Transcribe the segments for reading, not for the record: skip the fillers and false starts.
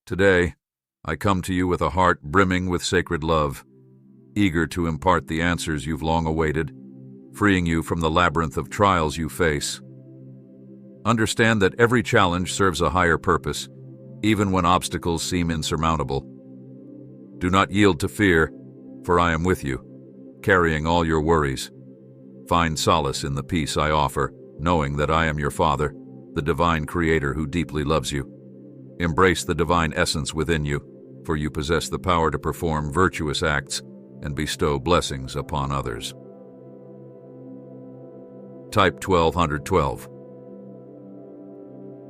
Today, I come to you with a heart brimming with sacred love, eager to impart the answers you've long awaited, freeing you from the labyrinth of trials you face. Understand that every challenge serves a higher purpose, even when obstacles seem insurmountable. Do not yield to fear, for I am with you, carrying all your worries. Find solace in the peace I offer, knowing that I am your Father, the divine Creator who deeply loves you. Embrace the divine essence within you, for you possess the power to perform virtuous acts and bestow blessings upon others. Type 1212.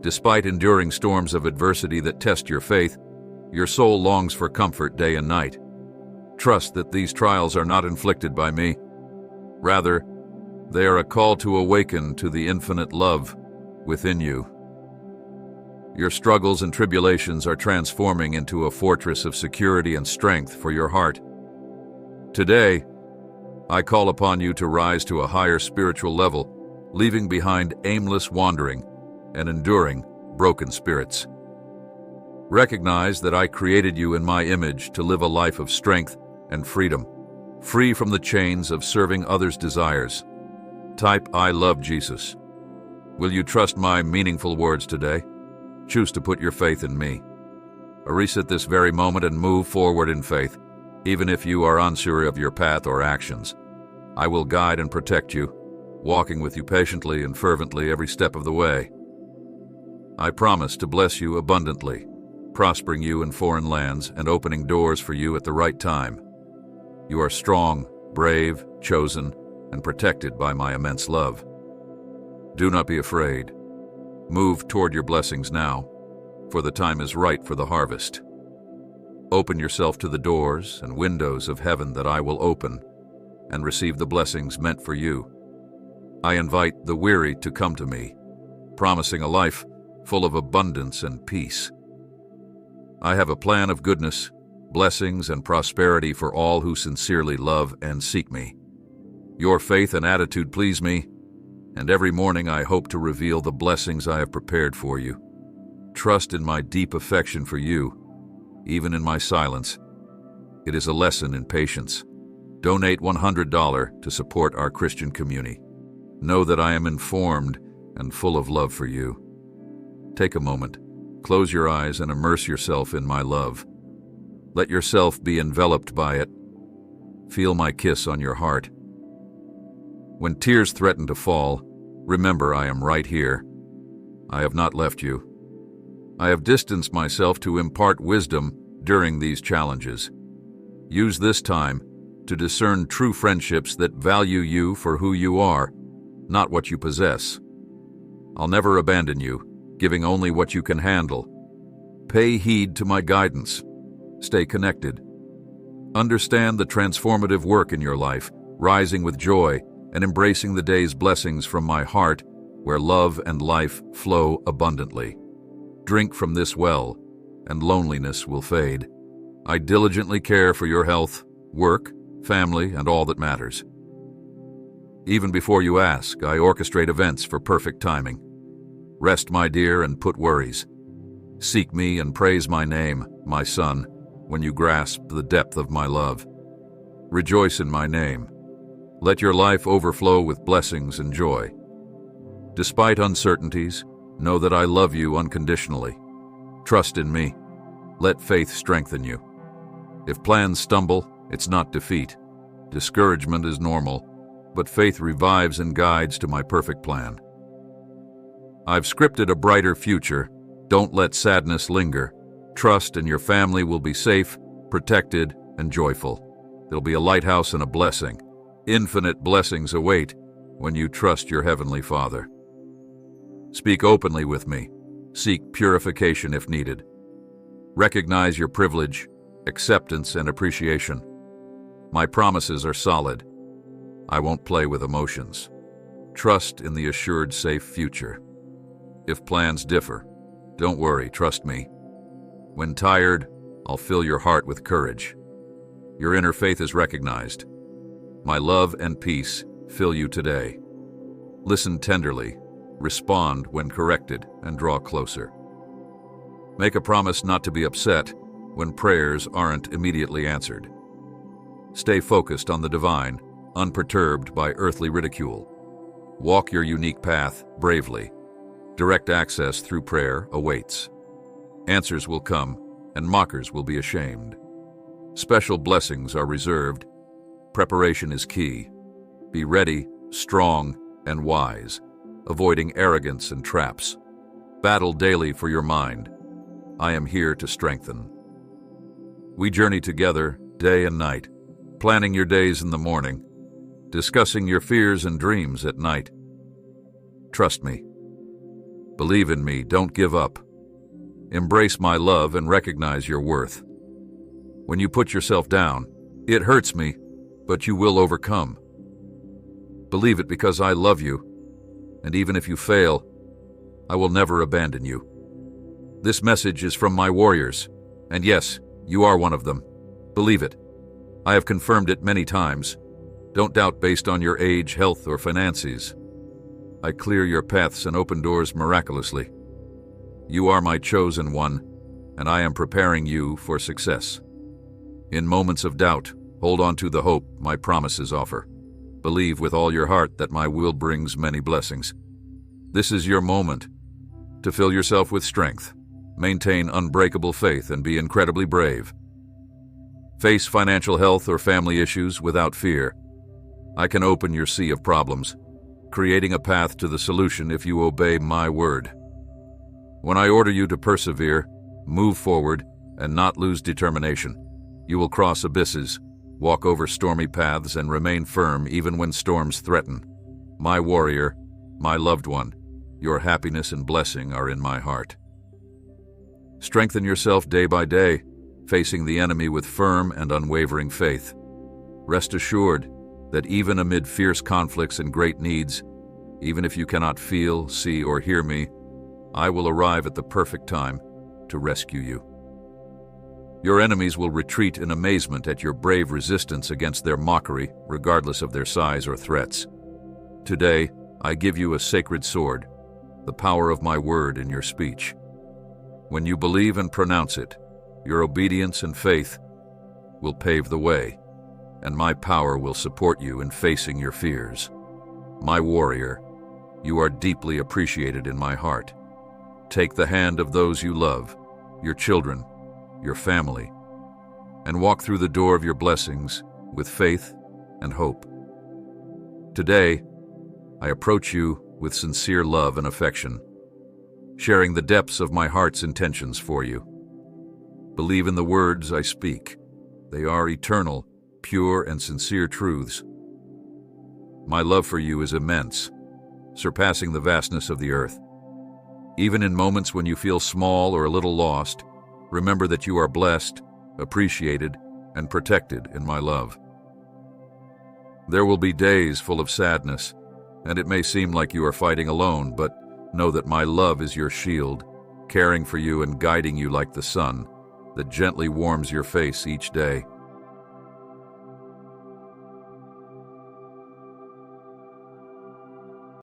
Despite enduring storms of adversity that test your faith, your soul longs for comfort day and night. Trust that these trials are not inflicted by me. Rather, they are a call to awaken to the infinite love within you. Your struggles and tribulations are transforming into a fortress of security and strength for your heart. Today, I call upon you to rise to a higher spiritual level, leaving behind aimless wandering and enduring broken spirits. Recognize that I created you in my image to live a life of strength and freedom, free from the chains of serving others' desires. Type I love Jesus. Will you trust my meaningful words today? Choose to put your faith in me. Erase at this very moment and move forward in faith, even if you are unsure of your path or actions. I will guide and protect you, walking with you patiently and fervently every step of the way. I promise to bless you abundantly, prospering you in foreign lands and opening doors for you at the right time. You are strong, brave, chosen, and protected by my immense love. Do not be afraid. Move toward your blessings now, for the time is right for the harvest. Open yourself to the doors and windows of heaven that I will open, and receive the blessings meant for you. I invite the weary to come to me, promising a life full of abundance and peace. I have a plan of goodness, blessings, and prosperity for all who sincerely love and seek me. Your faith and attitude please me, and every morning I hope to reveal the blessings I have prepared for you. Trust in my deep affection for you, even in my silence. It is a lesson in patience. Donate $100 to support our Christian community. Know that I am informed and full of love for you. Take a moment, close your eyes, and immerse yourself in my love. Let yourself be enveloped by it. Feel my kiss on your heart. When tears threaten to fall, remember I am right here. I have not left you. I have distanced myself to impart wisdom during these challenges. Use this time to discern true friendships that value you for who you are, not what you possess. I'll never abandon you, giving only what you can handle. Pay heed to my guidance. Stay connected. Understand the transformative work in your life, rising with joy and embracing the day's blessings from my heart, where love and life flow abundantly. Drink from this well, and loneliness will fade. I diligently care for your health, work, family, and all that matters. Even before you ask, I orchestrate events for perfect timing. Rest, my dear, and put worries. Seek me and praise my name, my son, when you grasp the depth of my love. Rejoice in my name. Let your life overflow with blessings and joy. Despite uncertainties, know that I love you unconditionally. Trust in me. Let faith strengthen you. If plans stumble, it's not defeat. Discouragement is normal, but faith revives and guides to my perfect plan. I've scripted a brighter future. Don't let sadness linger. Trust, and your family will be safe, protected, and joyful. There'll be a lighthouse and a blessing. Infinite blessings await when you trust your Heavenly Father. Speak openly with me. Seek purification if needed. Recognize your privilege, acceptance, and appreciation. My promises are solid. I won't play with emotions. Trust in the assured safe future. If plans differ, don't worry, trust me. When tired, I'll fill your heart with courage. Your inner faith is recognized. My love and peace fill you today. Listen tenderly, respond when corrected, and draw closer. Make a promise not to be upset when prayers aren't immediately answered. Stay focused on the divine, unperturbed by earthly ridicule. Walk your unique path bravely. Direct access through prayer awaits. Answers will come, and mockers will be ashamed. Special blessings are reserved. Preparation is key. Be ready, strong, and wise, avoiding arrogance and traps. Battle daily for your mind. I am here to strengthen. We journey together, day and night, planning your days in the morning, discussing your fears and dreams at night. Trust me. Believe in me, don't give up. Embrace my love and recognize your worth. When you put yourself down, it hurts me, but you will overcome. Believe it because I love you, and even if you fail, I will never abandon you. This message is from my warriors, and yes, you are one of them. Believe it. I have confirmed it many times. Don't doubt based on your age, health, or finances. I clear your paths and open doors miraculously. You are my chosen one, and I am preparing you for success. In moments of doubt, hold on to the hope my promises offer. Believe with all your heart that my will brings many blessings. This is your moment to fill yourself with strength, maintain unbreakable faith, and be incredibly brave. Face financial health or family issues without fear. I can open your sea of problems, creating a path to the solution if you obey my word. When I order you to persevere, move forward, and not lose determination, you will cross abysses, walk over stormy paths, and remain firm even when storms threaten. My warrior, my loved one, your happiness and blessing are in my heart. Strengthen yourself day by day, facing the enemy with firm and unwavering faith. Rest assured that even amid fierce conflicts and great needs, even if you cannot feel, see, or hear me, I will arrive at the perfect time to rescue you. Your enemies will retreat in amazement at your brave resistance against their mockery, regardless of their size or threats. Today, I give you a sacred sword, the power of my word in your speech. When you believe and pronounce it, your obedience and faith will pave the way, and my power will support you in facing your fears. My warrior, you are deeply appreciated in my heart. Take the hand of those you love, your children, your family, and walk through the door of your blessings with faith and hope. Today, I approach you with sincere love and affection, sharing the depths of my heart's intentions for you. Believe in the words I speak. They are eternal, pure, and sincere truths. My love for you is immense, surpassing the vastness of the earth. Even in moments when you feel small or a little lost, remember that you are blessed, appreciated, and protected in my love. There will be days full of sadness, and it may seem like you are fighting alone, but know that my love is your shield, caring for you and guiding you like the sun that gently warms your face each day.